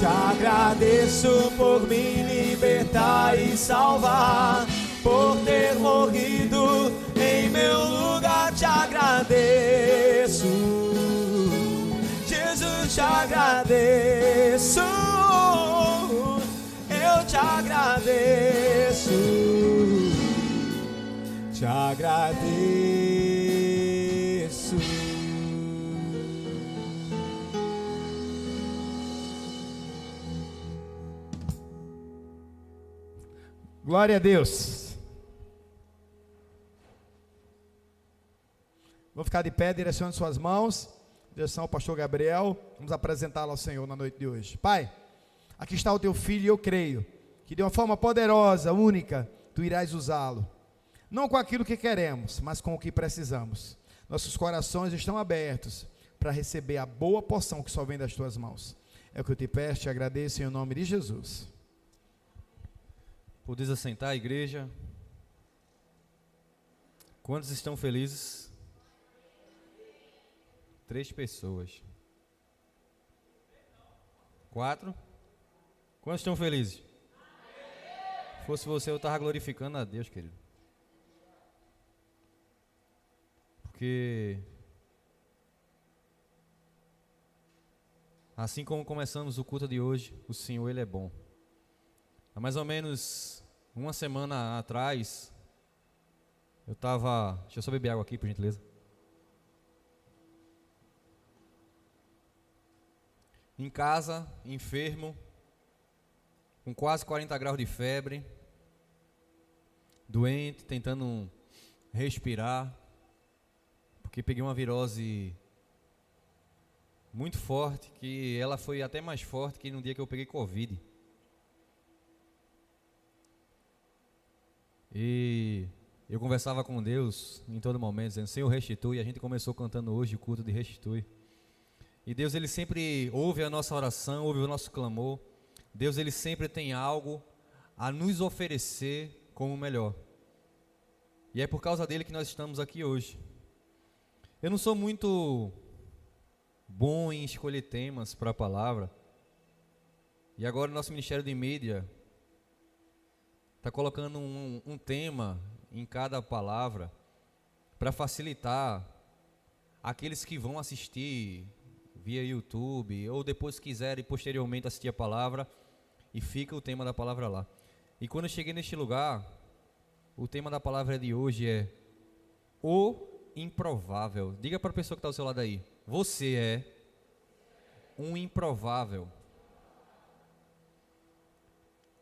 Te agradeço por me libertar e salvar, por ter morrido em meu lugar. Te agradeço, Jesus, te agradeço. Eu te agradeço, te agradeço. Glória a Deus. Vou ficar de pé, direcione suas mãos, direção ao pastor Gabriel. Vamos apresentá-lo ao Senhor na noite de hoje. Pai, aqui está o teu filho e eu creio que de uma forma poderosa, única, tu irás usá-lo. Não com aquilo que queremos, mas com o que precisamos. Nossos corações estão abertos para receber a boa porção que só vem das tuas mãos. É o que eu te peço, te agradeço em nome de Jesus. Podeis assentar, igreja. Quantos estão felizes? 3 pessoas. 4. Quantos estão felizes? Se fosse você, eu estava glorificando a Deus, querido. Porque assim como começamos o culto de hoje, o Senhor, Ele é bom. Há mais ou menos uma semana atrás, eu estava... Deixa eu só beber água aqui, por gentileza. Em casa, enfermo, com quase 40 graus de febre, doente, tentando respirar, porque peguei uma virose muito forte, que ela foi até mais forte que no dia que eu peguei Covid. E eu conversava com Deus em todo momento, dizendo: Senhor, restitui. A gente começou cantando hoje o culto de restitui. E Deus, Ele sempre ouve a nossa oração, ouve o nosso clamor. Deus, Ele sempre tem algo a nos oferecer como melhor. E é por causa dele que nós estamos aqui hoje. Eu não sou muito bom em escolher temas para a palavra. E agora o nosso Ministério de Mídia está colocando um tema em cada palavra para facilitar aqueles que vão assistir via YouTube ou depois quiserem posteriormente assistir a palavra e fica o tema da palavra lá. E quando eu cheguei neste lugar, o tema da palavra de hoje é o improvável. Diga para a pessoa que está ao seu lado aí: você é um improvável.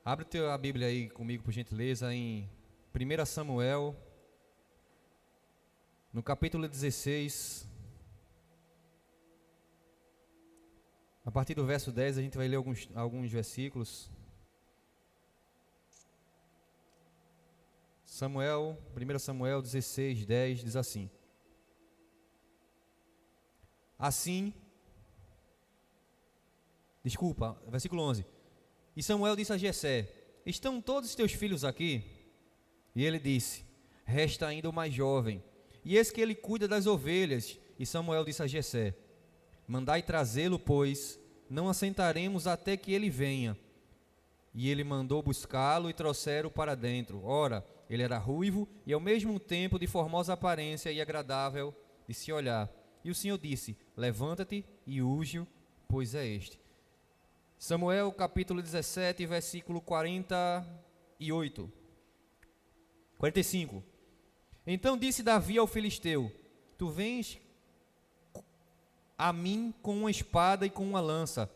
Abre a Bíblia aí comigo, por gentileza, em 1 Samuel, no capítulo 16, a partir do verso 10, a gente vai ler alguns versículos. 1 Samuel 16, 10, diz assim: versículo 11. E Samuel disse a Jessé: estão todos os teus filhos aqui? E ele disse: resta ainda o mais jovem, e eis que ele cuida das ovelhas. E Samuel disse a Jessé: mandai trazê-lo, pois não assentaremos até que ele venha. E ele mandou buscá-lo e trouxeram para dentro. Ora, ele era ruivo e ao mesmo tempo de formosa aparência e agradável de se olhar. E o Senhor disse: levanta-te e unge-o, pois é este. Samuel capítulo 17, versículo 45. Então disse Davi ao filisteu: tu vens a mim com uma espada e com uma lança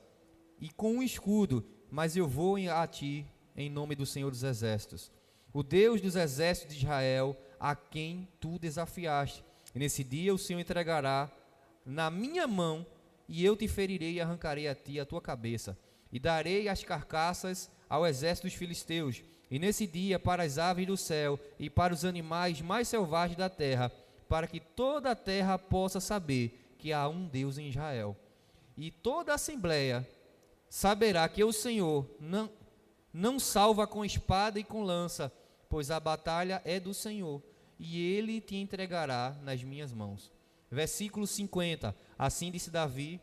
e com um escudo, mas eu vou a ti em nome do Senhor dos Exércitos, o Deus dos exércitos de Israel, a quem tu desafiaste. E nesse dia o Senhor entregará na minha mão, e eu te ferirei e arrancarei a ti a tua cabeça, e darei as carcaças ao exército dos filisteus. E nesse dia, para as aves do céu e para os animais mais selvagens da terra, para que toda a terra possa saber que há um Deus em Israel. E toda a assembleia saberá que o Senhor não salva com espada e com lança, pois a batalha é do Senhor, e ele te entregará nas minhas mãos. Versículo 50. Assim disse Davi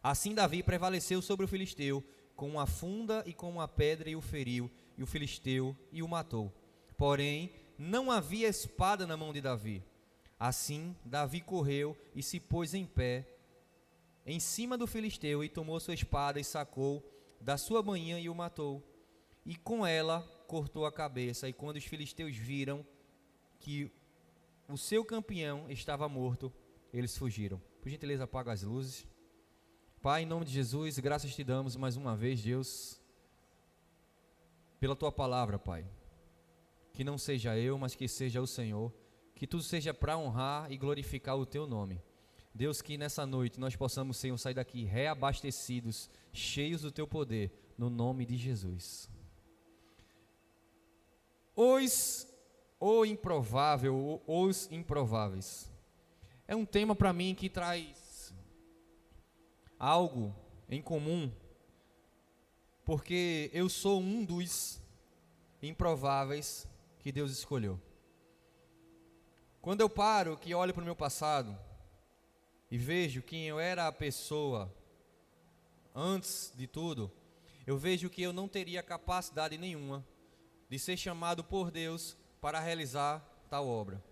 Assim Davi prevaleceu sobre o filisteu, com uma funda e com uma pedra, e o feriu, e o filisteu e o matou. Porém, não havia espada na mão de Davi. Assim, Davi correu e se pôs em pé, em cima do filisteu, e tomou sua espada e sacou da sua manhã e o matou. E com ela cortou a cabeça. E quando os filisteus viram que o seu campeão estava morto, eles fugiram. Por gentileza, apaga as luzes. Pai, em nome de Jesus, graças te damos mais uma vez, Deus, pela tua palavra, Pai. Que não seja eu, mas que seja o Senhor. Que tudo seja para honrar e glorificar o teu nome. Deus, que nessa noite nós possamos, Senhor, sair daqui reabastecidos, cheios do teu poder, no nome de Jesus. O improvável, os improváveis. É um tema para mim que traz algo em comum, porque eu sou um dos improváveis que Deus escolheu. Quando eu paro, que olho para o meu passado e vejo quem eu era a pessoa antes de tudo, eu vejo que eu não teria capacidade nenhuma de ser chamado por Deus para realizar tal obra.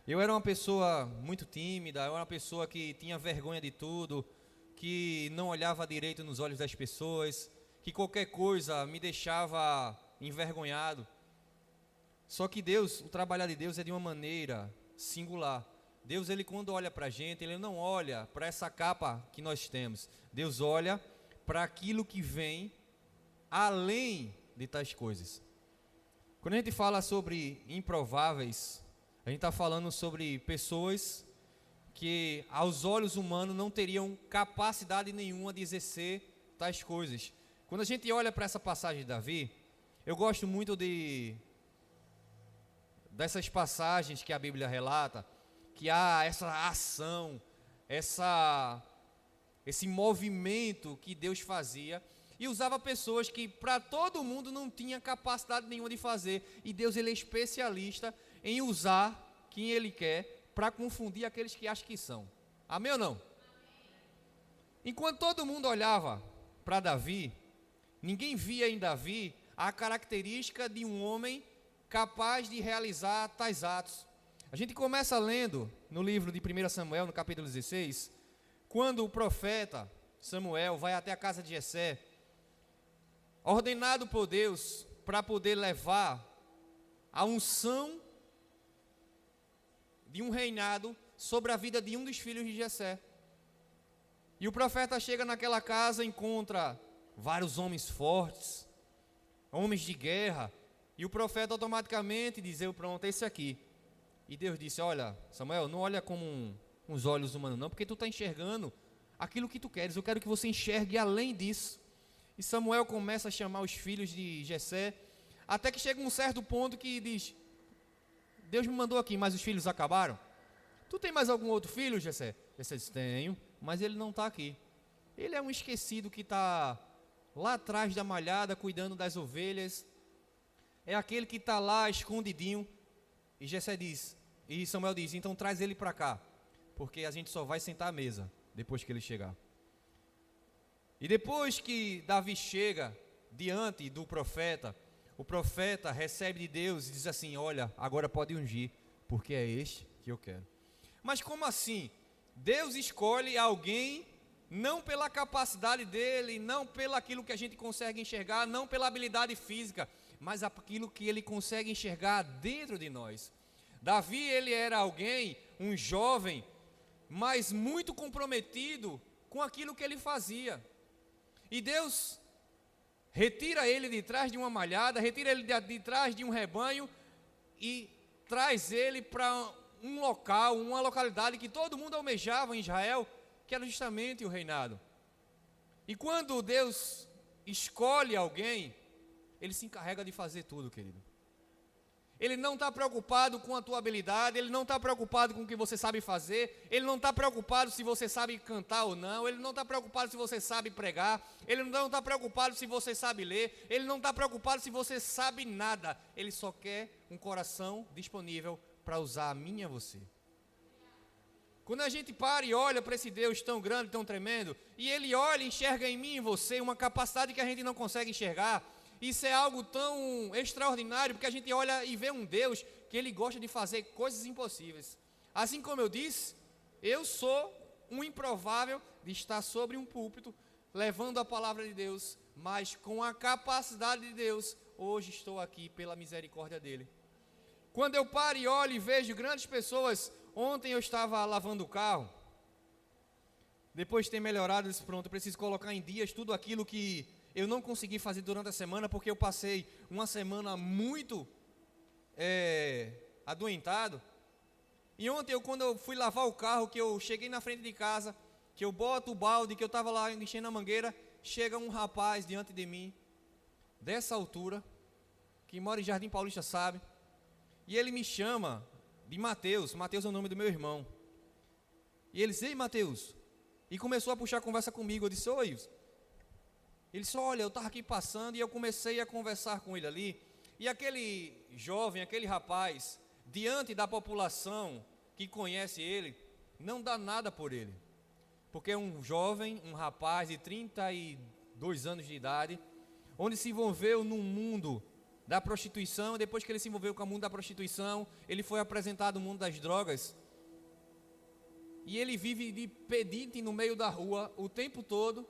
Eu era uma pessoa muito tímida, eu era uma pessoa que tinha vergonha de tudo, que não olhava direito nos olhos das pessoas, que qualquer coisa me deixava envergonhado. Só que Deus, o trabalhar de Deus é de uma maneira singular. Deus, ele quando olha para a gente, ele não olha para essa capa que nós temos. Deus olha para aquilo que vem além de tais coisas. Quando a gente fala sobre improváveis, a gente está falando sobre pessoas que aos olhos humanos não teriam capacidade nenhuma de exercer tais coisas. Quando a gente olha para essa passagem de Davi, eu gosto muito dessas passagens que a Bíblia relata, que há essa ação, esse movimento que Deus fazia, e usava pessoas que para todo mundo não tinha capacidade nenhuma de fazer, e Deus, ele é especialista em usar quem ele quer para confundir aqueles que acham que são. Amém ou não? Enquanto todo mundo olhava para Davi, ninguém via em Davi a característica de um homem capaz de realizar tais atos. A gente começa lendo no livro de 1 Samuel, no capítulo 16, quando o profeta Samuel vai até a casa de Jessé, ordenado por Deus para poder levar a unção de um reinado sobre a vida de um dos filhos de Jessé. E o profeta chega naquela casa, encontra vários homens fortes, homens de guerra, e o profeta automaticamente diz: eu, pronto, esse aqui. E Deus disse: olha, Samuel, não olha com os olhos humanos não, porque tu está enxergando aquilo que tu queres, eu quero que você enxergue além disso. E Samuel começa a chamar os filhos de Jessé, até que chega um certo ponto que diz: Deus me mandou aqui, mas os filhos acabaram. Tu tem mais algum outro filho, Jessé? Jessé disse: tenho, mas ele não está aqui. Ele é um esquecido que está lá atrás da malhada, cuidando das ovelhas. É aquele que está lá escondidinho. E Jessé diz, e Samuel diz: então traz ele para cá, porque a gente só vai sentar à mesa depois que ele chegar. E depois que Davi chega diante do profeta, o profeta recebe de Deus e diz assim: olha, agora pode ungir, porque é este que eu quero. Mas como assim? Deus escolhe alguém não pela capacidade dele, não pelo aquilo que a gente consegue enxergar, não pela habilidade física, mas aquilo que ele consegue enxergar dentro de nós. Davi, ele era alguém, um jovem, mas muito comprometido com aquilo que ele fazia. E Deus retira ele de trás de uma malhada, retira ele de trás de um rebanho e traz ele para um local, uma localidade que todo mundo almejava em Israel, que era justamente o reinado. E quando Deus escolhe alguém, ele se encarrega de fazer tudo, querido. Ele não está preocupado com a tua habilidade, ele não está preocupado com o que você sabe fazer, ele não está preocupado se você sabe cantar ou não, ele não está preocupado se você sabe pregar, ele não está preocupado se você sabe ler, ele não está preocupado se você sabe nada, ele só quer um coração disponível para usar a mim e a você. Quando a gente para e olha para esse Deus tão grande, tão tremendo, e Ele olha e enxerga em mim e em você uma capacidade que a gente não consegue enxergar, isso é algo tão extraordinário, porque a gente olha e vê um Deus que Ele gosta de fazer coisas impossíveis. Assim como eu disse, eu sou um improvável de estar sobre um púlpito, levando a palavra de Deus, mas com a capacidade de Deus, hoje estou aqui pela misericórdia dEle. Quando eu paro e olho e vejo grandes pessoas, ontem eu estava lavando o carro, depois de ter melhorado, eu disse, pronto, eu preciso colocar em dias tudo aquilo que eu não consegui fazer durante a semana, porque eu passei uma semana muito adoentado. E ontem, quando eu fui lavar o carro, que eu cheguei na frente de casa, que eu boto o balde, que eu estava lá enchendo a mangueira, chega um rapaz diante de mim, dessa altura, que mora em Jardim Paulista, sabe? E ele me chama de Mateus. Mateus é o nome do meu irmão. E ele disse, ei Mateus. E começou a puxar a conversa comigo. Eu disse, oi. Ele disse, olha, eu estava aqui passando e eu comecei a conversar com ele ali. E aquele jovem, aquele rapaz, diante da população que conhece ele, não dá nada por ele. Porque é um jovem, um rapaz de 32 anos de idade, onde se envolveu num mundo da prostituição. Depois que ele se envolveu com o mundo da prostituição, ele foi apresentado no mundo das drogas. E ele vive de pedinte no meio da rua o tempo todo,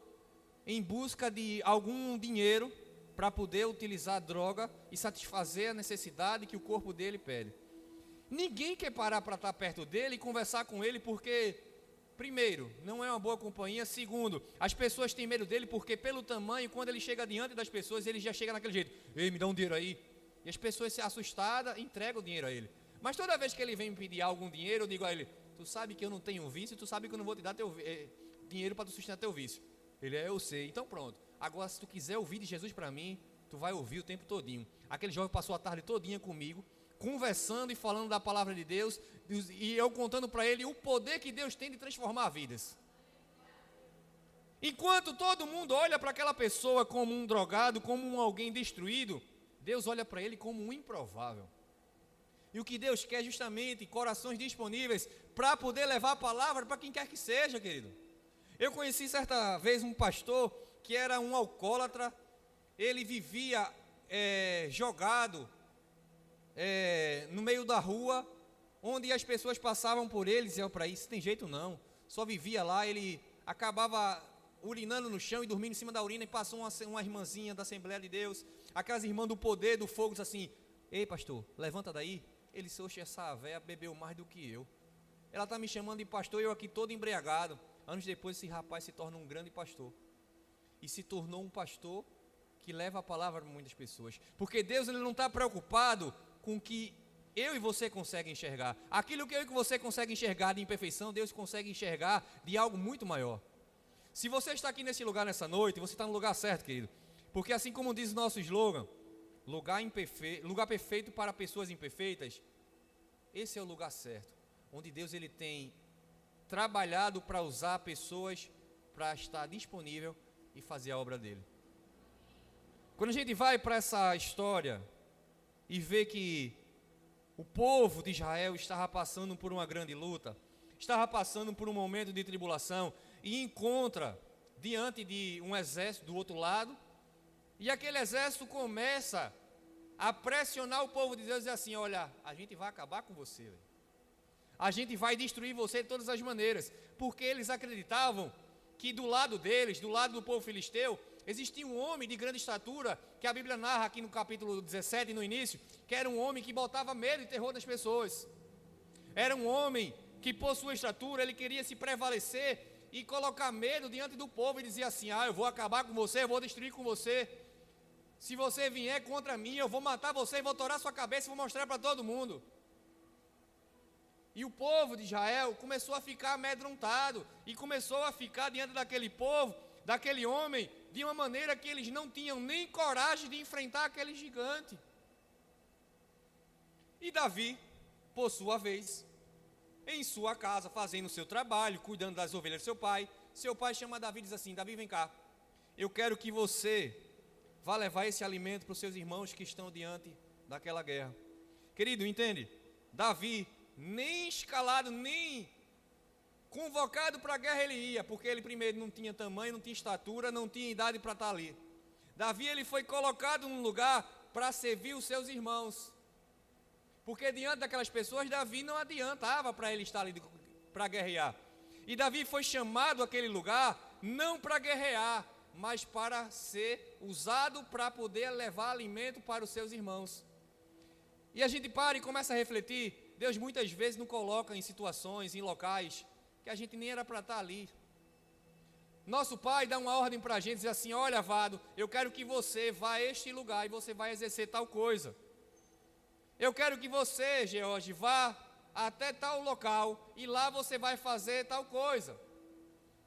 em busca de algum dinheiro para poder utilizar a droga e satisfazer a necessidade que o corpo dele pede. Ninguém quer parar para estar perto dele e conversar com ele, porque, primeiro, não é uma boa companhia. Segundo, as pessoas têm medo dele, porque pelo tamanho, quando ele chega diante das pessoas, ele já chega naquele jeito, ei, me dá um dinheiro aí. E as pessoas, assustadas, entregam o dinheiro a ele. Mas toda vez que ele vem me pedir algum dinheiro, eu digo a ele, tu sabe que eu não tenho vício, tu sabe que eu não vou te dar dinheiro para tu sustentar teu vício. Ele, eu sei, então pronto. Agora, se tu quiser ouvir de Jesus para mim, tu vai ouvir o tempo todinho. Aquele jovem passou a tarde todinha comigo, conversando e falando da palavra de Deus, e eu contando para ele o poder que Deus tem de transformar vidas. Enquanto todo mundo olha para aquela pessoa como um drogado, como alguém destruído, Deus olha para ele como um improvável. E o que Deus quer é justamente corações disponíveis para poder levar a palavra para quem quer que seja, querido. Eu conheci certa vez um pastor que era um alcoólatra. Ele vivia jogado no meio da rua, onde as pessoas passavam por ele e diziam para isso, tem jeito não, só vivia lá. Ele acabava urinando no chão e dormindo em cima da urina, e passou uma irmãzinha da Assembleia de Deus, aquelas irmãs do poder do fogo, disse assim, ei pastor, levanta daí. Ele disse, oxe, essa véia bebeu mais do que eu, ela está me chamando de pastor e eu aqui todo embriagado. Anos depois esse rapaz se torna um grande pastor, e se tornou um pastor que leva a palavra para muitas pessoas, porque Deus ele não está preocupado com o que eu e você conseguem enxergar. Aquilo que eu e você consegue enxergar de imperfeição, Deus consegue enxergar de algo muito maior. Se você está aqui nesse lugar nessa noite, você está no lugar certo, querido, porque assim como diz o nosso slogan, lugar perfeito para pessoas imperfeitas, esse é o lugar certo, onde Deus ele tem trabalhado para usar pessoas para estar disponível e fazer a obra dele. Quando a gente vai para essa história e vê que o povo de Israel estava passando por uma grande luta, estava passando por um momento de tribulação, e encontra diante de um exército do outro lado, e aquele exército começa a pressionar o povo de Deus e dizer assim, olha, a gente vai acabar com você, véio. A gente vai destruir você de todas as maneiras, porque eles acreditavam que do lado deles, do lado do povo filisteu, existia um homem de grande estatura, que a Bíblia narra aqui no capítulo 17, no início, que era um homem que botava medo e terror nas pessoas. Era um homem que, por sua estatura, ele queria se prevalecer e colocar medo diante do povo e dizer assim, eu vou acabar com você, eu vou destruir com você. Se você vier contra mim, eu vou matar você e vou torar sua cabeça e vou mostrar para todo mundo. E o povo de Israel começou a ficar amedrontado e começou a ficar diante daquele povo, daquele homem, de uma maneira que eles não tinham nem coragem de enfrentar aquele gigante. E Davi, por sua vez, em sua casa, fazendo o seu trabalho, cuidando das ovelhas do seu pai chama Davi e diz assim, Davi, vem cá, eu quero que você vá levar esse alimento para os seus irmãos que estão diante daquela guerra. Querido, entende? Davi, nem escalado, nem Convocado para a guerra ele ia, porque ele primeiro não tinha tamanho, não tinha estatura, não tinha idade para estar ali. Davi, ele foi colocado num lugar para servir os seus irmãos. Porque diante daquelas pessoas, Davi não adiantava para ele estar ali para guerrear. E Davi foi chamado àquele lugar não para guerrear, mas para ser usado para poder levar alimento para os seus irmãos. E a gente para e começa a refletir, Deus muitas vezes nos coloca em situações, em locais, que a gente nem era para estar ali. Nosso pai dá uma ordem para a gente, diz assim, olha Vado, eu quero que você vá a este lugar e você vai exercer tal coisa. Eu quero que você, George, vá até tal local e lá você vai fazer tal coisa.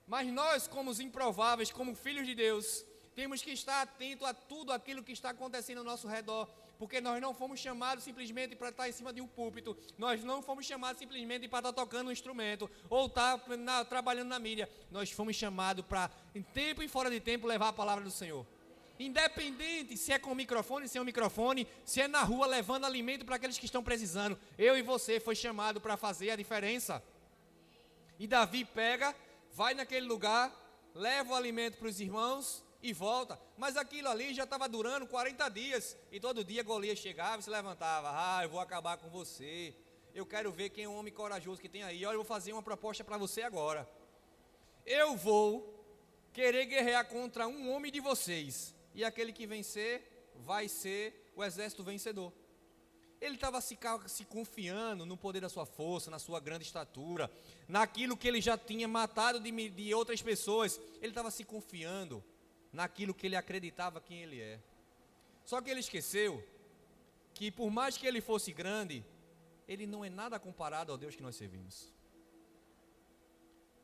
Mas nós, como os improváveis, como filhos de Deus, temos que estar atentos a tudo aquilo que está acontecendo ao nosso redor, porque nós não fomos chamados simplesmente para estar em cima de um púlpito, nós não fomos chamados simplesmente para estar tocando um instrumento, ou estar trabalhando na mídia, nós fomos chamados para, em tempo e fora de tempo, levar a palavra do Senhor. Independente se é com microfone, sem um microfone, se é na rua levando alimento para aqueles que estão precisando, eu e você foi chamado para fazer a diferença. E Davi pega, vai naquele lugar, leva o alimento para os irmãos e volta. Mas aquilo ali já estava durando 40 dias. E todo dia Golias chegava e se levantava. Eu vou acabar com você. Eu quero ver quem é um homem corajoso que tem aí. Olha, eu vou fazer uma proposta para você agora. Eu vou querer guerrear contra um homem de vocês. E aquele que vencer vai ser o exército vencedor. Ele estava se confiando no poder da sua força, na sua grande estatura, naquilo que ele já tinha matado de outras pessoas. Ele estava se confiando naquilo que ele acreditava quem ele é. Só que ele esqueceu que por mais que ele fosse grande, ele não é nada comparado ao Deus que nós servimos.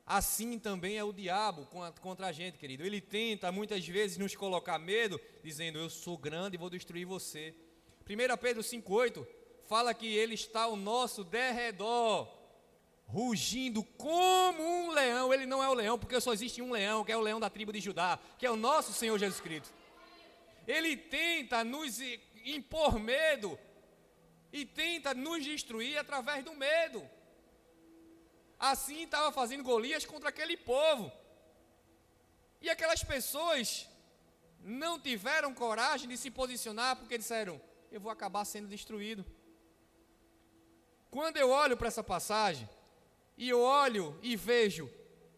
Assim também é o diabo contra a gente, querido. Ele tenta muitas vezes nos colocar medo, dizendo, eu sou grande e vou destruir você. 1 Pedro 5,8 fala que ele está ao nosso derredor, rugindo como um leão. Ele não é o leão, porque só existe um leão, que é o leão da tribo de Judá, que é o nosso Senhor Jesus Cristo. Ele tenta nos impor medo e tenta nos destruir através do medo. Assim estava fazendo Golias contra aquele povo. E aquelas pessoas não tiveram coragem de se posicionar, porque disseram, eu vou acabar sendo destruído. Quando eu olho para essa passagem, e eu olho e vejo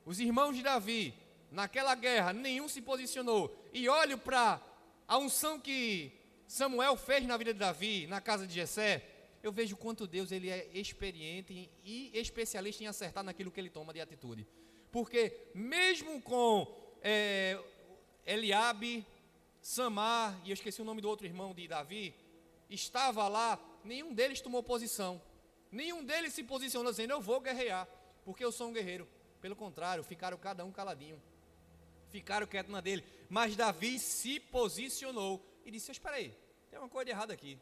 os irmãos de Davi, naquela guerra, nenhum se posicionou, e olho para a unção que Samuel fez na vida de Davi, na casa de Jessé, eu vejo quanto Deus ele é experiente e especialista em acertar naquilo que ele toma de atitude. Porque mesmo com Eliabe, Samar, e eu esqueci o nome do outro irmão de Davi, estava lá, nenhum deles tomou posição. Nenhum deles se posicionou dizendo, eu vou guerrear, porque eu sou um guerreiro. Pelo contrário, ficaram cada um caladinho. Ficaram quietos na dele. Mas Davi se posicionou e disse, espera aí, tem uma coisa de errada aqui.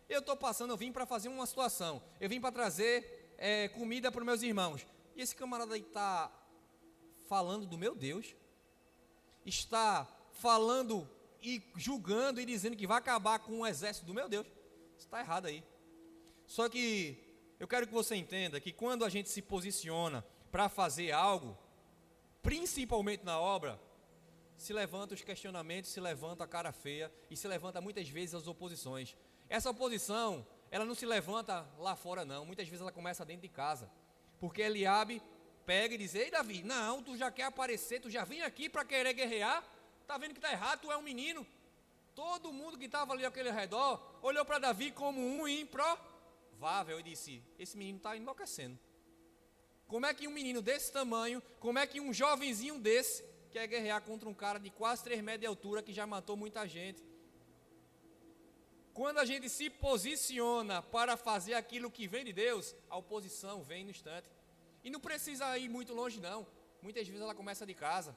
Eu estou passando, eu vim para fazer uma situação. Eu vim para trazer comida para os meus irmãos. E esse camarada aí está falando do meu Deus. Está falando e julgando e dizendo que vai acabar com o exército do meu Deus. Isso está errado aí. Só que eu quero que você entenda que quando a gente se posiciona para fazer algo, principalmente na obra, se levanta os questionamentos, se levanta a cara feia e se levanta muitas vezes as oposições. Essa oposição, ela não se levanta lá fora não, muitas vezes ela começa dentro de casa. Porque Eliabe pega e diz, ei Davi, não, tu já quer aparecer, tu já vem aqui para querer guerrear, tá vendo que está errado, tu é um menino. Todo mundo que estava ali àquele redor, olhou para Davi como um improvável e disse, esse menino está enlouquecendo. Como é que um menino desse tamanho, como é que um jovenzinho desse, quer guerrear contra um cara de quase 3 metros de altura que já matou muita gente? Quando a gente se posiciona para fazer aquilo que vem de Deus, a oposição vem no instante. E não precisa ir muito longe não, muitas vezes ela começa de casa.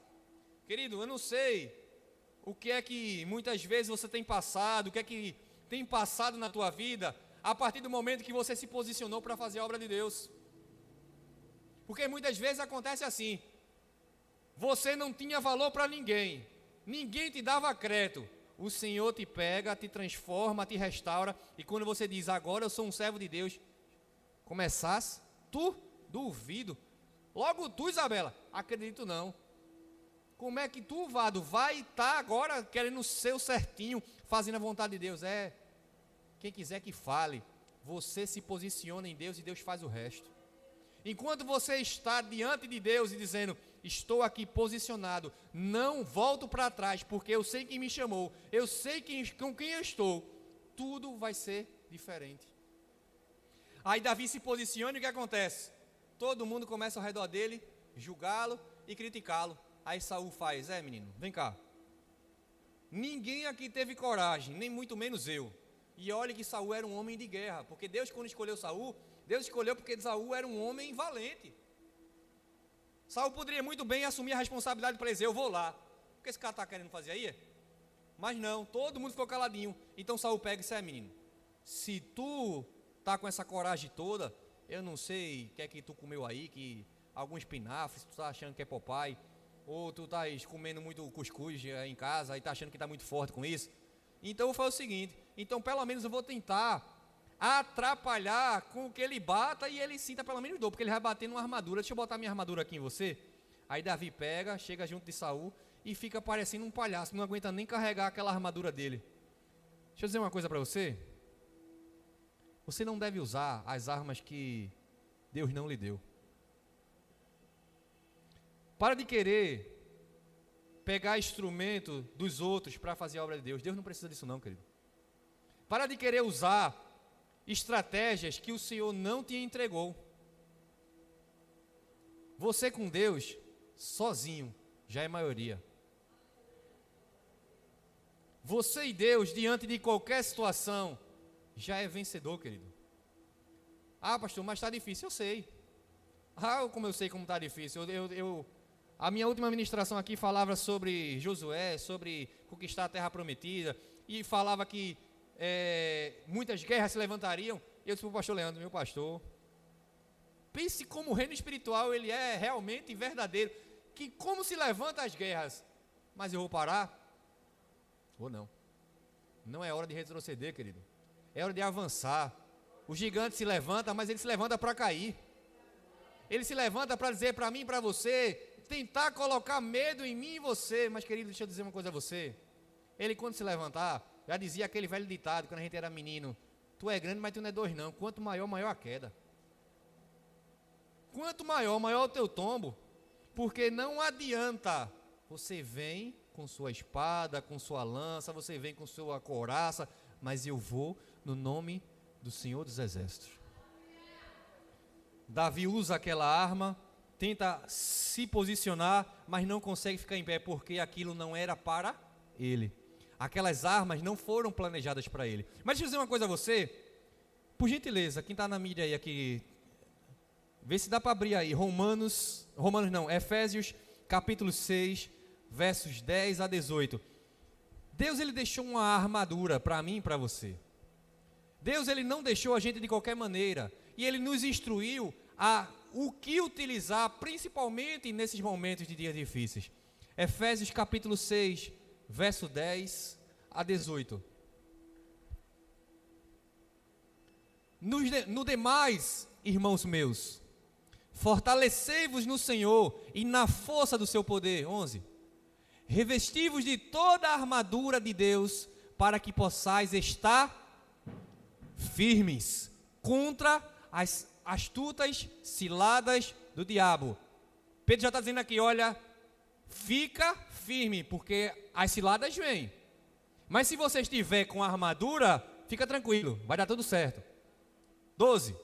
Querido, eu não sei o que é que muitas vezes você tem passado, o que é que tem passado na tua vida, a partir do momento que você se posicionou para fazer a obra de Deus. Porque muitas vezes acontece assim, você não tinha valor para ninguém, ninguém te dava crédito, o Senhor te pega, te transforma, te restaura, e quando você diz, agora eu sou um servo de Deus, começasse, tu, duvido, Logo tu, Isabela, acredito não. Como é que tu, Vado, vai estar agora querendo ser o certinho, fazendo a vontade de Deus? Quem quiser que fale, você se posiciona em Deus e Deus faz o resto. Enquanto você está diante de Deus e dizendo, estou aqui posicionado, não volto para trás, porque eu sei quem me chamou, eu sei com quem eu estou, tudo vai ser diferente. Aí Davi se posiciona e o que acontece? Todo mundo começa ao redor dele, julgá-lo e criticá-lo. Aí Saul faz, menino, vem cá. Ninguém aqui teve coragem, nem muito menos eu. E olha que Saul era um homem de guerra, porque Deus quando escolheu Saul, Deus escolheu porque Saul era um homem valente. Saul poderia muito bem assumir a responsabilidade para dizer, eu vou lá. O que esse cara está querendo fazer aí? Mas não, todo mundo ficou caladinho. Então Saul pega e diz, menino, se tu tá com essa coragem toda, eu não sei o que é que tu comeu aí, que algum espinafre, se tu tá achando que é Popeye, ou tu tá comendo muito cuscuz em casa e tá achando que tá muito forte com isso. Então eu vou fazer o seguinte, então pelo menos eu vou tentar atrapalhar com que ele bata e ele sinta pelo menos dor, porque ele vai bater numa armadura. Deixa eu botar minha armadura aqui em você. Aí Davi pega, chega junto de Saul e fica parecendo um palhaço, não aguenta nem carregar aquela armadura dele. Deixa eu dizer uma coisa para você. Você não deve usar as armas que Deus não lhe deu. Para de querer pegar instrumento dos outros para fazer a obra de Deus. Deus não precisa disso não, querido. Para de querer usar estratégias que o Senhor não te entregou. Você com Deus, sozinho, já é maioria. Você e Deus, diante de qualquer situação, já é vencedor, querido. Pastor, mas está difícil, eu sei. Como eu sei como está difícil. A minha última ministração aqui falava sobre Josué, sobre conquistar a terra prometida, e falava que muitas guerras se levantariam. E eu disse para o pastor Leandro, meu pastor, pense como o reino espiritual ele é realmente verdadeiro, que como se levanta as guerras, mas eu vou parar? Ou não? Não é hora de retroceder, querido, é hora de avançar. O gigante se levanta, mas ele se levanta para cair, ele se levanta para dizer para mim e para você, tentar colocar medo em mim e você. Mas querido, deixa eu dizer uma coisa a você, ele quando se levantar, já dizia aquele velho ditado, quando a gente era menino, tu é grande, mas tu não é dois não, quanto maior, maior a queda. Quanto maior, maior o teu tombo, porque não adianta, você vem com sua espada, com sua lança, você vem com sua couraça, mas eu vou no nome do Senhor dos Exércitos. Davi usa aquela arma, tenta se posicionar, mas não consegue ficar em pé, porque aquilo não era para ele. Aquelas armas não foram planejadas para ele. Mas deixa eu dizer uma coisa a você, por gentileza, quem está na mídia aí aqui, vê se dá para abrir aí, Efésios capítulo 6, versos 10 a 18. Deus ele deixou uma armadura para mim e para você. Deus ele não deixou a gente de qualquer maneira, e ele nos instruiu a o que utilizar, principalmente nesses momentos de dias difíceis. Efésios capítulo 6, verso 10 a 18. No demais, irmãos meus, fortalecei-vos no Senhor e na força do seu poder. 11. Revesti-vos de toda a armadura de Deus, para que possais estar firmes contra as astutas ciladas do diabo. Pedro já está dizendo aqui, olha, fica firme, porque as ciladas vêm. Mas se você estiver com a armadura, fica tranquilo, vai dar tudo certo. 12.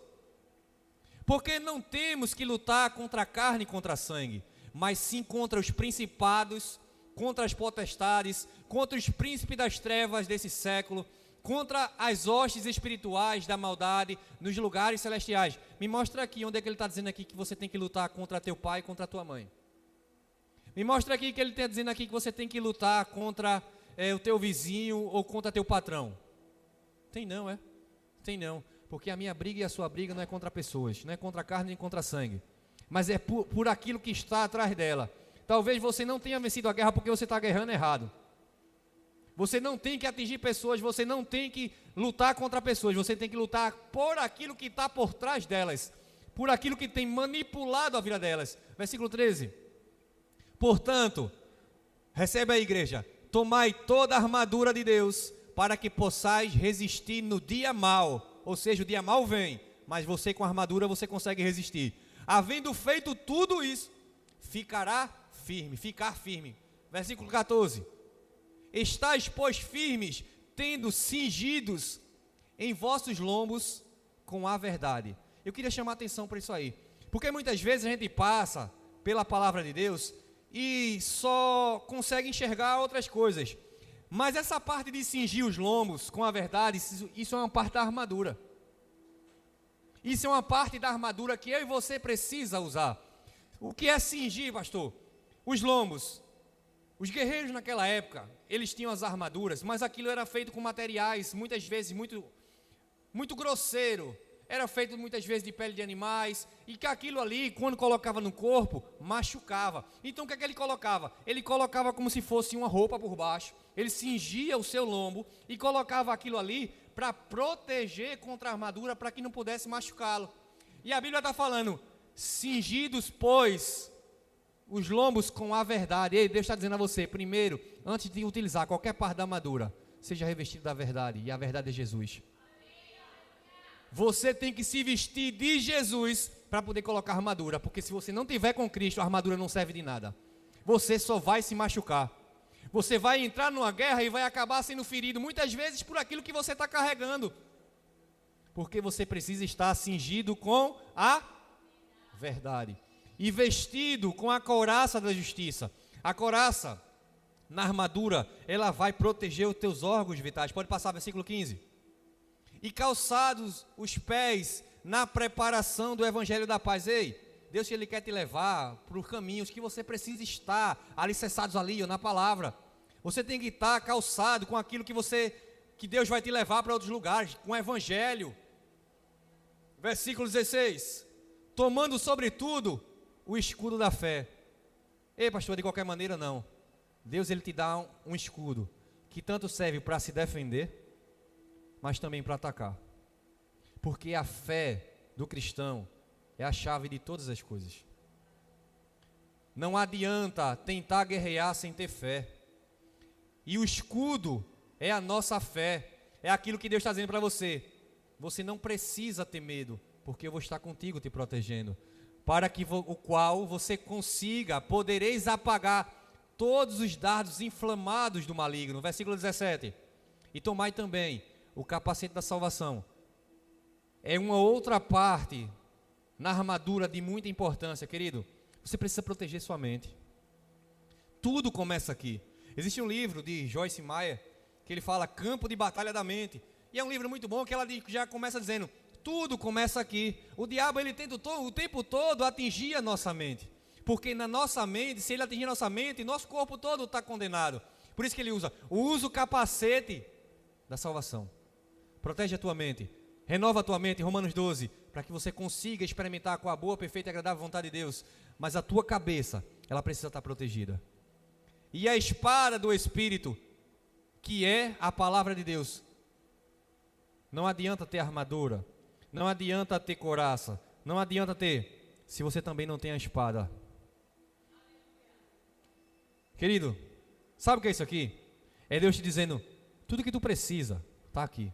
Porque não temos que lutar contra a carne e contra a sangue, mas sim contra os principados, contra as potestades, contra os príncipes das trevas desse século, contra as hostes espirituais da maldade nos lugares celestiais. Me mostra aqui onde é que ele está dizendo aqui que você tem que lutar contra teu pai e contra tua mãe. Me mostra aqui que ele está dizendo aqui que você tem que lutar contra o teu vizinho ou contra teu patrão. Tem não, Tem não, porque a minha briga e a sua briga não é contra pessoas, não é contra a carne nem contra a sangue, mas é por aquilo que está atrás dela. Talvez você não tenha vencido a guerra porque você está guerrando errado. Você não tem que atingir pessoas, você não tem que lutar contra pessoas, você tem que lutar por aquilo que está por trás delas, por aquilo que tem manipulado a vida delas. Versículo 13. Portanto, recebe a igreja, tomai toda a armadura de Deus, para que possais resistir no dia mau. Ou seja, o dia mau vem, mas você com a armadura você consegue resistir. Havendo feito tudo isso, ficar firme. Versículo 14. Estais, pois, firmes, tendo cingidos em vossos lombos com a verdade. Eu queria chamar a atenção para isso aí, porque muitas vezes a gente passa pela palavra de Deus e só consegue enxergar outras coisas, mas essa parte de cingir os lombos com a verdade, isso é uma parte da armadura. Isso é uma parte da armadura que eu e você precisa usar. O que é cingir, pastor? Os lombos. Os guerreiros naquela época, eles tinham as armaduras, mas aquilo era feito com materiais, muitas vezes muito grosseiro. Era feito muitas vezes de pele de animais, e que aquilo ali, quando colocava no corpo, machucava. Então o que é que ele colocava? Ele colocava como se fosse uma roupa por baixo, ele cingia o seu lombo e colocava aquilo ali para proteger contra a armadura, para que não pudesse machucá-lo. E a Bíblia está falando, cingidos, pois, os lombos com a verdade. E Deus está dizendo a você, primeiro, antes de utilizar qualquer parte da armadura, seja revestido da verdade, e a verdade é Jesus. Você tem que se vestir de Jesus para poder colocar armadura, porque se você não tiver com Cristo, a armadura não serve de nada. Você só vai se machucar. Você vai entrar numa guerra e vai acabar sendo ferido, muitas vezes por aquilo que você está carregando, porque você precisa estar cingido com a verdade e vestido com a couraça da justiça. A couraça na armadura, ela vai proteger os teus órgãos vitais. Pode passar versículo 15. E calçados os pés na preparação do evangelho da paz. Ei, Deus, Ele quer te levar para os caminhos que você precisa estar alicerçados ali, ó, na palavra. Você tem que estar calçado com aquilo que Deus vai te levar para outros lugares, com o evangelho. Versículo 16. Tomando sobretudo o escudo da fé. Ei, pastor, de qualquer maneira não. Deus, Ele te dá um escudo que tanto serve para se defender, mas também para atacar, porque a fé do cristão é a chave de todas as coisas. Não adianta tentar guerrear sem ter fé, e o escudo é a nossa fé, é aquilo que Deus está dizendo para você. Você não precisa ter medo, porque eu vou estar contigo te protegendo, para que o qual você podereis apagar todos os dardos inflamados do maligno. Versículo 17. E tomai também o capacete da salvação. É uma outra parte na armadura de muita importância, querido. Você precisa proteger sua mente. Tudo começa aqui. Existe um livro de Joyce Meyer que ele fala Campo de Batalha da Mente. E é um livro muito bom que ela já começa dizendo, tudo começa aqui. O diabo, ele tenta o tempo todo atingir a nossa mente. Porque na nossa mente, se ele atingir a nossa mente, nosso corpo todo está condenado. Por isso que ele usa o capacete da salvação. Protege a tua mente, renova a tua mente, Romanos 12, para que você consiga experimentar com a boa, perfeita e agradável vontade de Deus. Mas a tua cabeça, ela precisa estar protegida. E a espada do Espírito, que é a palavra de Deus. Não adianta ter armadura, não adianta ter couraça, não adianta ter, se você também não tem a espada. Querido, sabe o que é isso aqui? É Deus te dizendo, tudo que tu precisa, está aqui.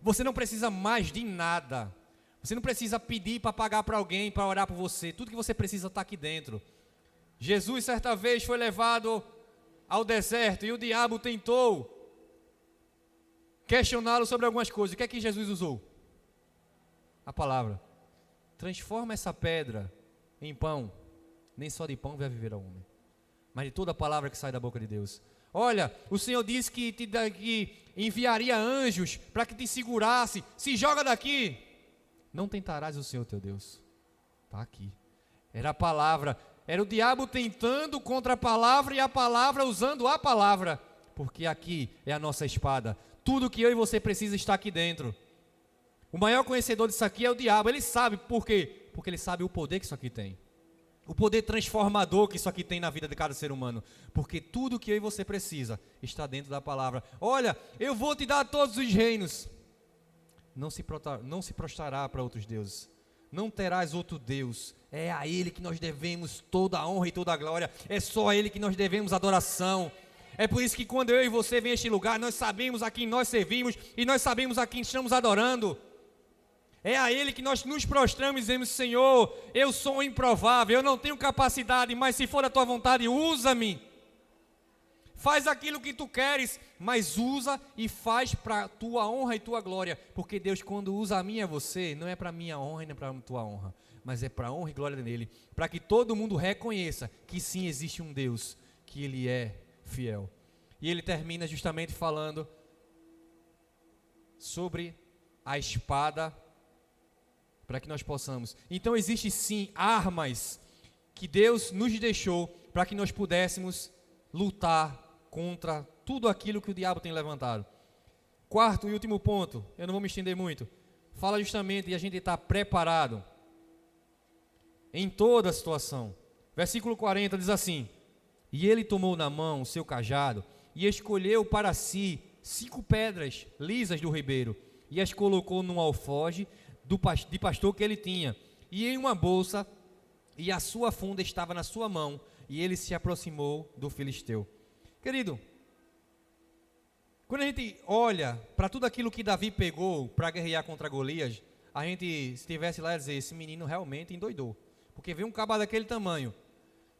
Você não precisa mais de nada. Você não precisa pedir para pagar para alguém, para orar por você. Tudo que você precisa está aqui dentro. Jesus certa vez foi levado ao deserto e o diabo tentou questioná-lo sobre algumas coisas. O que é que Jesus usou? A palavra. Transforma essa pedra em pão. Nem só de pão vai viver o homem, mas de toda a palavra que sai da boca de Deus. Olha, o Senhor disse que enviaria anjos para que te segurasse. Se joga daqui. Não tentarás o Senhor teu Deus. Está aqui. Era a palavra. Era o diabo tentando contra a palavra e a palavra usando a palavra. Porque aqui é a nossa espada. Tudo que eu e você precisa está aqui dentro. O maior conhecedor disso aqui é o diabo. Ele sabe por quê? Porque ele sabe o poder que isso aqui tem. O poder transformador que isso aqui tem na vida de cada ser humano. Porque tudo que eu e você precisa está dentro da palavra. Olha, eu vou te dar todos os reinos. Não se prostrará para outros deuses. não terás outro Deus. É a Ele que nós devemos toda a honra e toda a glória. É só a Ele que nós devemos adoração. É por isso que quando eu e você vem a este lugar, nós sabemos a quem nós servimos e nós sabemos a quem estamos adorando. É a Ele que nós nos prostramos e dizemos: Senhor, eu sou improvável, eu não tenho capacidade, mas se for a Tua vontade, usa-me. Faz aquilo que Tu queres, mas usa e faz para a Tua honra e Tua glória. Porque Deus, quando usa a mim e a você, não é para a minha honra e nem para a Tua honra, mas é para a honra e glória dele. Para que todo mundo reconheça que sim, existe um Deus, que Ele é fiel. E ele termina justamente falando sobre a espada, para que nós possamos. Então existe sim armas que Deus nos deixou para que nós pudéssemos lutar contra tudo aquilo que o diabo tem levantado. Quarto e último ponto, eu não vou me estender muito, fala justamente de a gente estar preparado em toda a situação. Versículo 40 diz assim: e ele tomou na mão o seu cajado e escolheu para si 5 pedras lisas do ribeiro e as colocou num alforje de pastor que ele tinha, e em uma bolsa, e a sua funda estava na sua mão, e ele se aproximou do filisteu. Querido, quando a gente olha para tudo aquilo que Davi pegou para guerrear contra Golias, a gente, se estivesse lá, ia dizer: esse menino realmente endoidou, porque vê um cabo daquele tamanho,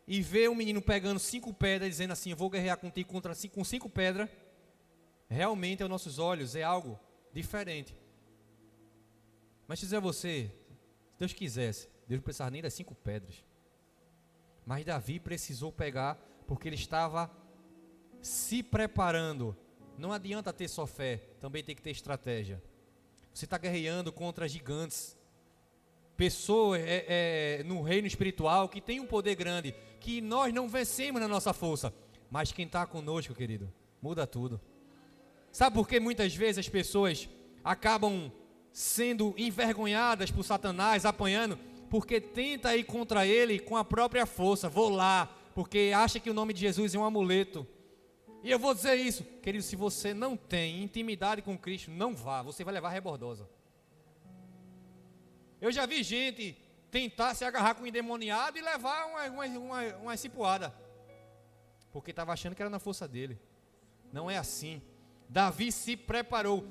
e vê um menino pegando 5 pedras, dizendo assim: eu vou guerrear contigo com 5 pedras, realmente aos nossos olhos é algo diferente. Mas dizer a você, se Deus quisesse, Deus não precisava nem das 5 pedras. Mas Davi precisou pegar, porque ele estava se preparando. Não adianta ter só fé, também tem que ter estratégia. Você está guerreando contra gigantes, pessoas no reino espiritual que tem um poder grande, que nós não vencemos na nossa força. Mas quem está conosco, querido, muda tudo. Sabe por que muitas vezes as pessoas acabam sendo envergonhadas por Satanás, apanhando? Porque tenta ir contra ele com a própria força. Vou lá, porque acha que o nome de Jesus é um amuleto. E eu vou dizer isso, querido: se você não tem intimidade com Cristo, não vá, você vai levar rebordosa. Eu já vi gente tentar se agarrar com um endemoniado e levar uma cipuada, porque estava achando que era na força dele. Não é assim. Davi se preparou,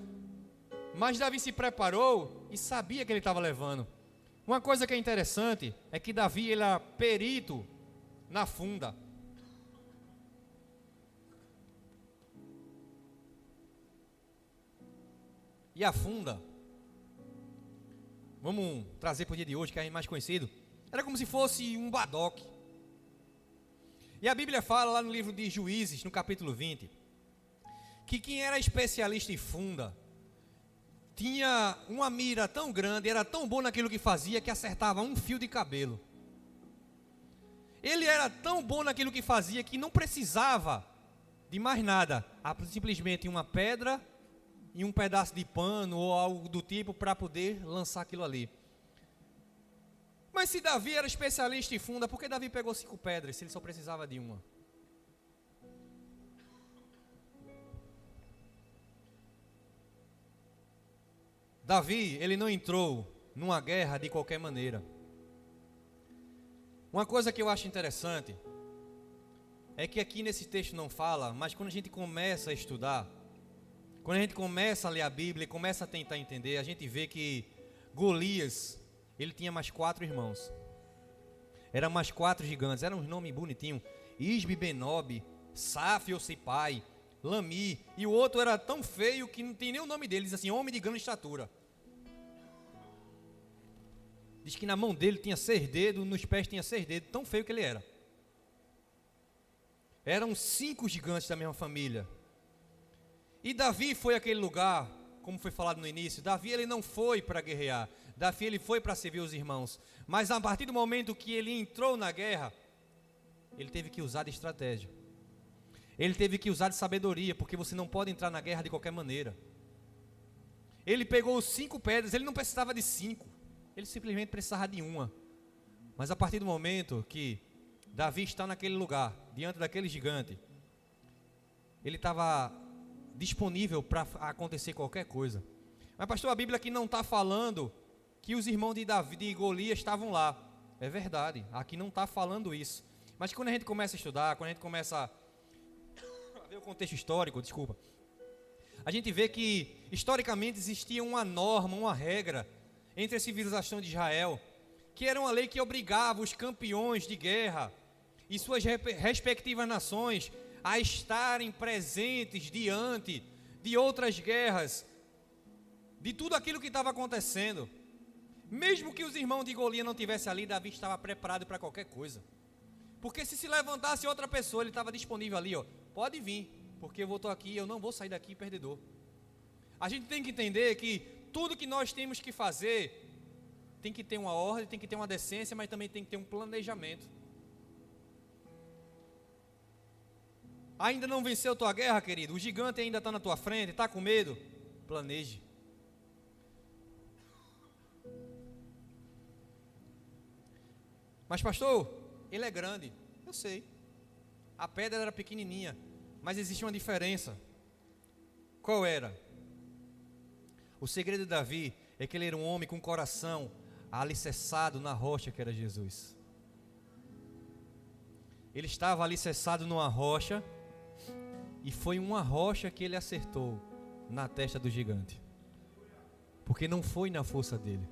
mas Davi se preparou e sabia que ele estava levando. Uma coisa que é interessante é que Davi, ele era perito na funda. E a funda, vamos trazer para o dia de hoje, que é mais conhecido, era como se fosse um badoque. E a Bíblia fala lá no livro de Juízes, no capítulo 20, que quem era especialista em funda tinha uma mira tão grande, era tão bom naquilo que fazia, que acertava um fio de cabelo. Ele era tão bom naquilo que fazia que não precisava de mais nada, simplesmente uma pedra e um pedaço de pano ou algo do tipo para poder lançar aquilo ali. Mas se Davi era especialista em funda, por que Davi pegou 5 pedras se ele só precisava de uma? Davi, ele não entrou numa guerra de qualquer maneira. Uma coisa que eu acho interessante é que aqui nesse texto não fala, mas quando a gente começa a estudar, quando a gente começa a ler a Bíblia e começa a tentar entender, a gente vê que Golias, ele tinha mais 4 irmãos. Eram mais 4 gigantes, eram uns nomes bonitinhos: Isbi, Benob, Saf, Osipai, Lami, e o outro era tão feio que não tem nem o nome dele, diz assim: homem de grande estatura. Diz que na mão dele tinha 6 dedos, nos pés tinha 6 dedos, tão feio que ele era. Eram 5 gigantes da mesma família. E Davi foi àquele lugar, como foi falado no início, Davi ele não foi para guerrear, Davi ele foi para servir os irmãos. Mas a partir do momento que ele entrou na guerra, ele teve que usar de estratégia. Ele teve que usar de sabedoria, porque você não pode entrar na guerra de qualquer maneira. Ele pegou 5 pedras, ele não precisava de 5, ele simplesmente precisava de uma. Mas a partir do momento que Davi está naquele lugar, diante daquele gigante, ele estava disponível para acontecer qualquer coisa. Mas pastor, a Bíblia aqui não está falando que os irmãos de Davi e Golias estavam lá. É verdade, aqui não está falando isso. Mas quando a gente começa a estudar, quando a gente começa a ver o contexto histórico, desculpa, a gente vê que historicamente existia uma norma, uma regra entre a civilização de Israel, que era uma lei que obrigava os campeões de guerra e suas respectivas nações a estarem presentes diante de outras guerras, de tudo aquilo que estava acontecendo. Mesmo que os irmãos de Golias não estivessem ali, Davi estava preparado para qualquer coisa. Porque se levantasse outra pessoa, ele estava disponível ali, ó, pode vir, porque eu estou aqui, eu não vou sair daqui perdedor. A gente tem que entender que tudo que nós temos que fazer tem que ter uma ordem, tem que ter uma decência, mas também tem que ter um planejamento. Ainda não venceu tua guerra, querido? O gigante ainda está na tua frente, está com medo? Planeje. Mas pastor, ele é grande. Eu sei. A pedra era pequenininha, mas existe uma diferença. Qual era? O segredo de Davi é que ele era um homem com coração alicerçado na rocha que era Jesus. Ele estava alicerçado numa rocha, e foi uma rocha que ele acertou na testa do gigante. Porque não foi na força dele,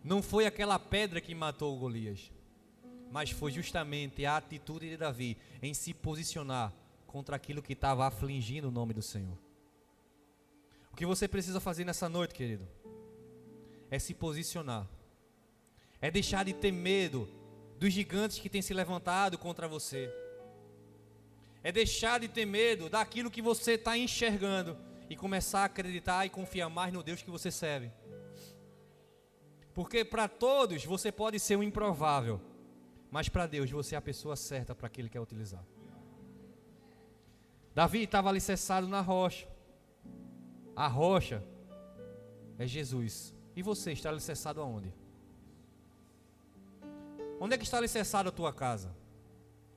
não foi aquela pedra que matou o Golias, mas foi justamente a atitude de Davi em se posicionar contra aquilo que estava afligindo o nome do Senhor. O que você precisa fazer nessa noite, querido, é se posicionar, é deixar de ter medo dos gigantes que têm se levantado contra você, é deixar de ter medo daquilo que você está enxergando e começar a acreditar e confiar mais no Deus que você serve. Porque para todos você pode ser um improvável, mas para Deus você é a pessoa certa para que Ele quer utilizar. Davi estava alicerçado na rocha. A rocha é Jesus. E você está alicerçado aonde? Onde é que está alicerçada a tua casa?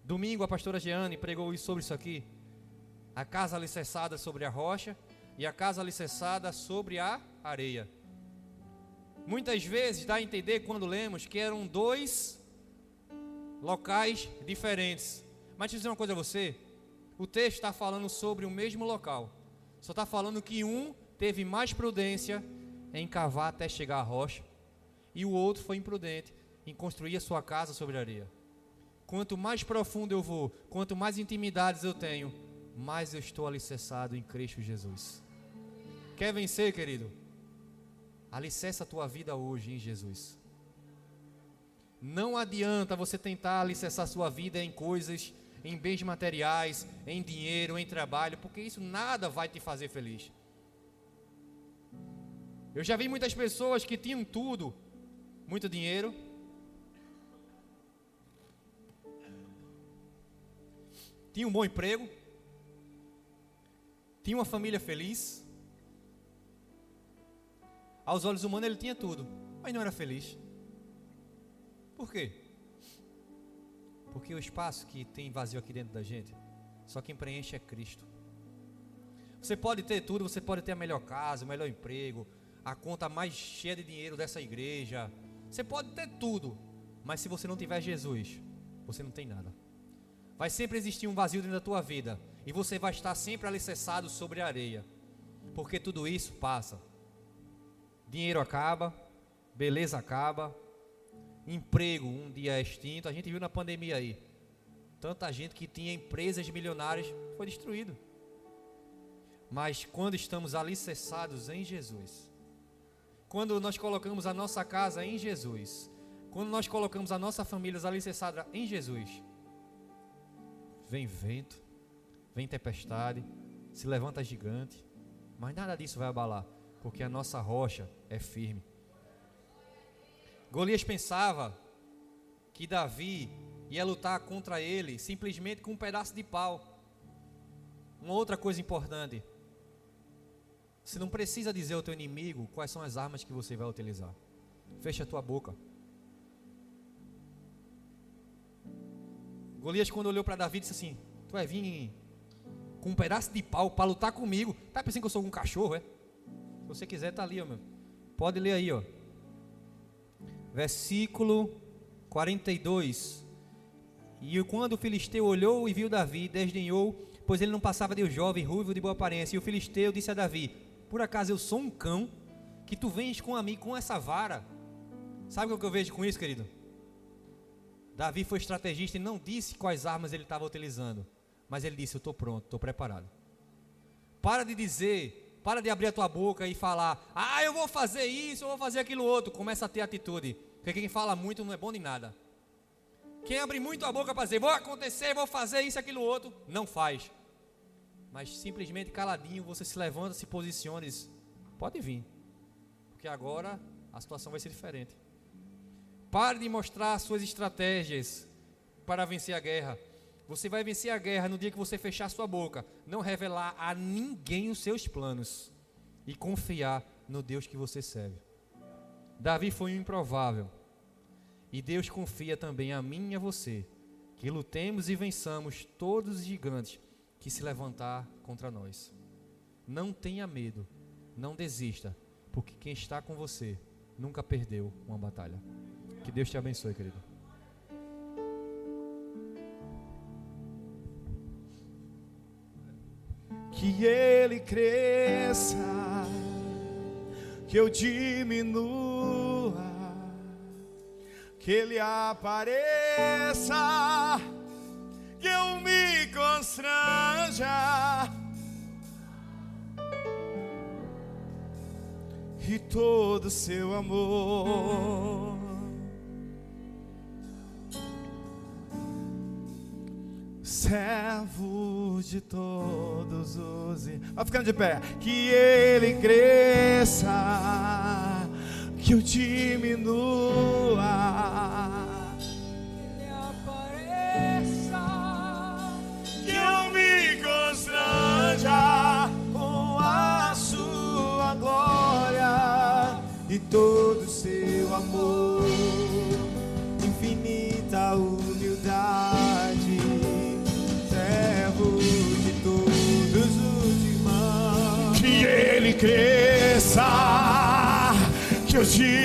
Domingo a pastora Jeane pregou sobre isso aqui. A casa alicerçada sobre a rocha e a casa alicerçada sobre a areia. Muitas vezes dá a entender quando lemos que eram dois locais diferentes. Mas deixa eu dizer uma coisa a você. O texto está falando sobre o mesmo local. Só está falando que um teve mais prudência em cavar até chegar à rocha, e o outro foi imprudente em construir a sua casa sobre a areia. Quanto mais profundo eu vou, quanto mais intimidades eu tenho, mais eu estou alicerçado em Cristo Jesus. Quer vencer, querido? Alicerça a tua vida hoje em Jesus. Não adianta você tentar alicerçar a sua vida em coisas, em bens materiais, em dinheiro, em trabalho, porque isso nada vai te fazer feliz. Eu já vi muitas pessoas que tinham tudo, muito dinheiro, tinha um bom emprego, tinha uma família feliz. Aos olhos humanos ele tinha tudo, mas não era feliz. Por quê? Porque o espaço que tem vazio aqui dentro da gente, só quem preenche é Cristo. Você pode ter tudo, você pode ter a melhor casa, o melhor emprego, a conta mais cheia de dinheiro dessa igreja. Você pode ter tudo, mas se você não tiver Jesus, você não tem nada. Vai sempre existir um vazio dentro da tua vida, e você vai estar sempre alicerçado sobre a areia, porque tudo isso passa. Dinheiro acaba, beleza acaba, emprego um dia é extinto. A gente viu na pandemia aí, tanta gente que tinha empresas milionárias foi destruído. Mas quando estamos alicerçados em Jesus, quando nós colocamos a nossa casa em Jesus, quando nós colocamos a nossa família alicerçada em Jesus, vem vento, vem tempestade, se levanta gigante, mas nada disso vai abalar, porque a nossa rocha é firme. Golias pensava que Davi ia lutar contra ele simplesmente com um pedaço de pau. Uma outra coisa importante: você não precisa dizer ao teu inimigo quais são as armas que você vai utilizar. Fecha a tua boca. Golias, quando olhou para Davi, disse assim: tu vai vir com um pedaço de pau para lutar comigo? Tá pensando que eu sou um cachorro, é? Se você quiser, tá ali, ó, meu. Pode ler aí, ó. versículo 42. E quando o filisteu olhou e viu Davi, desdenhou, pois ele não passava de um jovem ruivo de boa aparência. E o filisteu disse a Davi: por acaso eu sou um cão, que tu vens com essa vara? Sabe o que eu vejo com isso, querido? Davi foi estrategista e não disse quais armas ele estava utilizando, mas ele disse: eu estou pronto, estou preparado. Para de abrir a tua boca e falar: eu vou fazer isso, eu vou fazer aquilo outro. Começa a ter atitude, porque quem fala muito não é bom de nada. Quem abre muito a boca para dizer: vou acontecer, vou fazer isso, aquilo outro, não faz. Mas simplesmente caladinho você se levanta, se posiciona e diz: pode vir, porque agora a situação vai ser diferente. Pare de mostrar suas estratégias para vencer a guerra. Você vai vencer a guerra no dia que você fechar sua boca, não revelar a ninguém os seus planos e confiar no Deus que você serve. Davi foi um improvável, e Deus confia também a mim e a você, que lutemos e vençamos todos os gigantes que se levantar contra nós. Não tenha medo, não desista, porque quem está com você nunca perdeu uma batalha. Que Deus te abençoe, querido. Que ele cresça, que eu diminua, que ele apareça, que eu me constranja, e todo seu amor servo de todos os... Vai ficando de pé. Que ele cresça, que eu diminua, que ele apareça, que eu me constranja com a sua glória e todo o seu amor, infinita humildade, servo de todos os irmãos. Que ele cresça, que eu